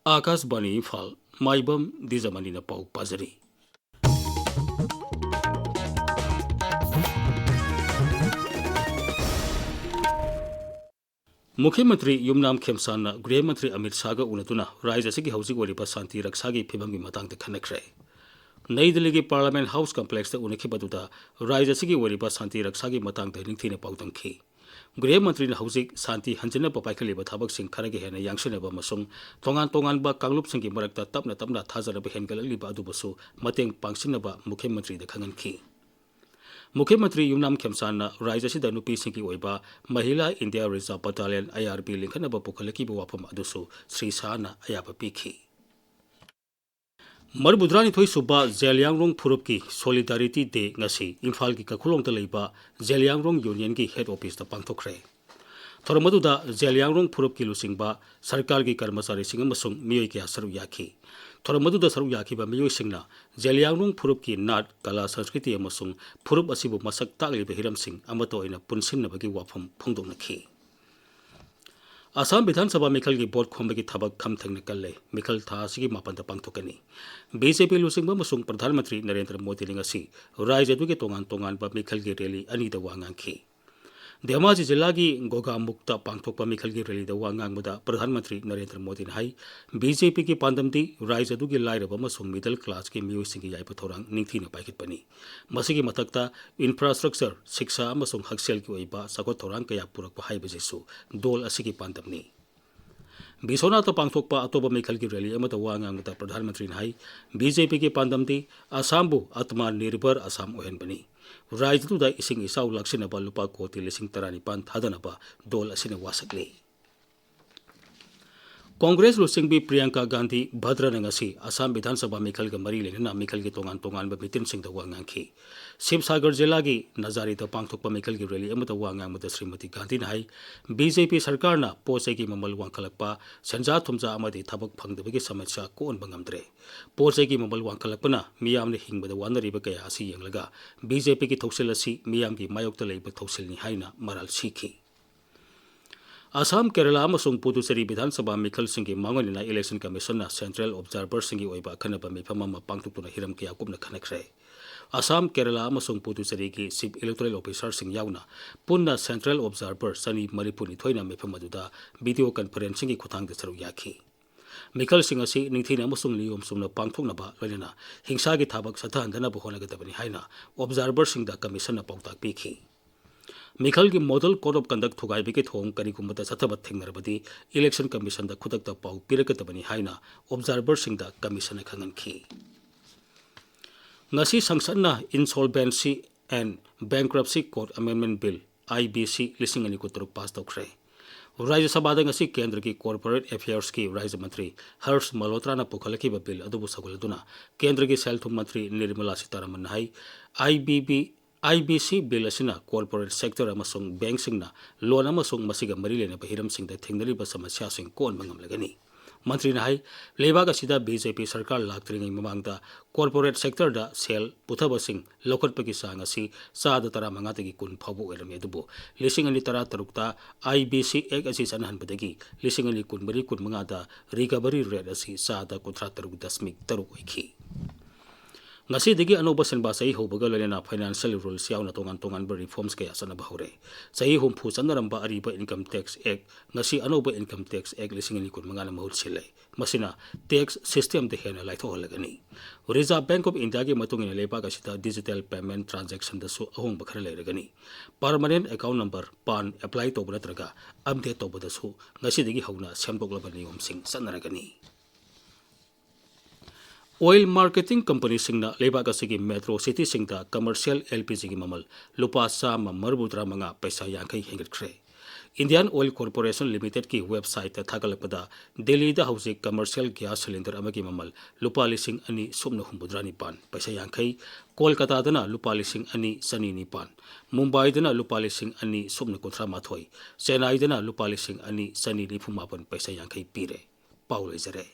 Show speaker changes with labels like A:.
A: Akashbani Imphal Maibam Dwijamani Pau Pazari. मुख्यमंत्री युमनाम खेमसाना गृह मंत्री अमित शाह का उनतुना राज्य से हौजिक वरिबा शांति रक्षा की फिवम की मतंग खनख्रे नई दिल्ली की पार्लियामेंट हाउस कॉम्प्लेक्स उनखीबदुदा राज्य से वरिबा शांति रक्षा की मतंग निंगथीना पाउदंखी गृह मंत्री ने हौजिक शांति हंजनब पाइखलिबा थबकसिंग खरगे हेना यांगसनब अमसुंग तोंगान तोंगानबा कांगलुपसिंग की मरक्ता तपना तपना थाजरब हेनगललिबा अदुबसु मतेंग पांगसिनब मुख्यमंत्री दा खंगनखी मुख्यमंत्री युमनाम खेमसाना राज्य से नुपी महिला इंडिया रिजर्व बटालियन IRB लिंखनब पुखलकी वाफम अदुसु श्री शाहना अयाब पीखी मरबुद्रानिथोई सुबा जेलियांगरोंग फुरुप की सोलिडारिटी डे ngasi इम्फाल की कखुलोंग तलैबा जेलियांगरोंग यूनियन की हेड ऑफिस दा पांगथोखरे थोरमदुदा जेलियांगरोंग फुरुप की लुसिंगबा सरकार की कर्मचारी सिंग अमसुंग मियोय के सरुक याखी थोरमदुदा सरुक याखीबा मियोय सिंगना जेलियांगरोंग फुरुप की नाट कला संस्कृति अमसुंग फुरुप असिबु मसक तागलिबा हिरम सिंग अमतो ओइना पुनसिनबगी वाफम फोंदोंनखी असम विधानसभा मिखल की बोर्ड खोम की थबक खम थेंगने कल्ले मिखल था सिगी मापन दा पांगथोकनी बीजेपी लुसिंगबा मसुंग प्रधानमंत्री नरेंद्र मोदी लिंगसी राज्य दुगे तोंगान तोंगान बा मिखल की रैली अनीदा वांगांखी धेमाजी जिला की गोगामुक्ता पांगथोकपा मिखल की रैली दा वांगांगबदा प्रधानमंत्री नरेंद्र मोदी ने हाई बीजेपी की पांदमदी राज्य दुगे लाइरब मसुंग मिडल क्लास की मियोसिंग याइप थोरांग निंगथीना पाइखितपनी मसिगी मतकता इंफ्रास्ट्रक्चर शिक्षा अमसुंग हक्सेल की ओइबा सगोत थोरांग कया पुरकपा हाइबजेसु दोल असिगी पांदमनी बिसोनाथ पांगथोकपा अतोबा मिखल की रैली अमत वांगांगबदा प्रधानमंत्री ने हाई बीजेपी की पांदमदी असमबु आत्मनिर्भर असम ओहेनबनी राज्यदुदा इसिंग इसाउ लक्ष्यनबा लुपा कोटी लिसिंग 19 थादनबा दोल असिने वासकले कांग्रेस लुसिंग भी प्रियंका गांधी भद्र नंगसी असम विधानसभा मिखल के मरी लेना मिखल के तोंगान तोंगान मीटिंग सिंह वांगांखी शिवसागर जिला की नजारी पांगथोकपा मिखल की रैली वांगांग श्रीमती गांधी ने हाई बीजेपी सरकार पोचे की ममल वांखलपा सेंजा थुमजा थबक फंगदबगी समस्या कोनब ngamdre पोचे की ममल वांखलपना मियामने हिंगबदा वानरिबा कया असि यंगलगा बीजेपी की थौसिल असि मियाम की मायोक्ता लेब थौसिलनी हाइना मराल सीखी असम केरला अमसुंग पुदुचेरी विधानसभा मिखल सिंह की मांगोनिना election commission central observer Singh की ओइबा खनबा मिफम अमा पांगथोकतुना हिरम कया कुमना खनखरे असम केरला अमसुंग पुदुचेरी की चीफ इलेक्टोरल ऑफिसर सिंह याउना पुन्ना सेंट्रल ऑब्जर्वर सनी मणिपुरी थोइना मिफम अदुदा वीडियो कॉन्फ्रेंसिंग की खुथांग सरुक याखी मिखल सिंह असि निंगथीना अमसुंग नियम सुमना पांगथोकनबा लोइना हिंसा की थाबक सथाहंदनबा होनगदबनी हाइना ऑब्जर्वर सिंह दा कमीशन पाउताक पीखी मिखल की मॉडल कोड ऑफ कंडक्ट थुगाइबी के थोंग करिगुम्बदा सथब थेंगनरबदी इलेक्शन कमीशन दा खुदकता पाउ पिरकतबनी हाइना ऑब्जर्वर सिंह दा कमीशन खंगनखी ngasi sangsana insolvency and bankruptcy court amendment bill IBC लिसिंग अनि कुतरुक पास तौखरे राज्य सभा ngasi केंद्र की कॉर्पोरेट अफेयर्स की राज्य मंत्री हर्ष मल्होत्रा ना पुखलखिबा बिल अदुबु सगुलदुना केंद्र की सेल्थुम मंत्री Nirmala Sitharaman high IBC bill असिना कॉर्पोरेट सेक्टर अमसुंग बैंक सिंगना लोन अमसुंग मसिगा मरी लेना हिरम सिंगदा थेंगनलिबा समस्या सिंग कोन मंगमलगनी मंत्री ने हाई लेबाग असिदा बीजेपी सरकार लाक्तरिंग ममांगदा कॉर्पोरेट सेक्टर दा सेल पुथबसिंग लौखटपगी सांग असि चाद 15 तगी 10 फावबो ओइरमे दुबो लिसिंग अनि 13 IBC एक असि सनहनबदगी लिसिंग अनि 14 दा रिकवरी रेट असि चाद 13.3 ओइखी ngasi digi anoba senba sai hobaga lena financial rules yauna tongan reforms kaya sanaba hore sai humpu sanaramba ariba income tax act ngasi anoba income tax act lisingani kun mangana mahul silai masina tax system de hena laitho holagani reserve bank of india ge matung ina lepa gasita digital payment transaction da su ahong bakhara leiragani permanent account number pan apply to bratraga update to badasu ngasi digi hauna semdoklaba niyom sing sanaragani oil marketing company सिंगना लेबाग असिगी metro city सिंगदा commercial LPG की ममल लुपा चाम मरबुद्रा मंगा पैसा यांखै हेंगटख्रे इंडियन ऑयल कॉर्पोरेशन लिमिटेड की वेबसाइट थागलपदा दिल्ली दा हौजिक कमर्शियल गैस सिलेंडर अमगी ममल लुपा लिसिंग अनि सुमना हुंबुद्रा निपान पैसा यांखै कोलकाता दना लुपा लिसिंग अनि सनी निपान मुंबई दना लुपा लिसिंग अनि सुमना कुंथ्रा माथोई चेन्नई दना लुपा लिसिंग अनि सनी निफुमापन पैसा यांखै पीरे पाउले जरे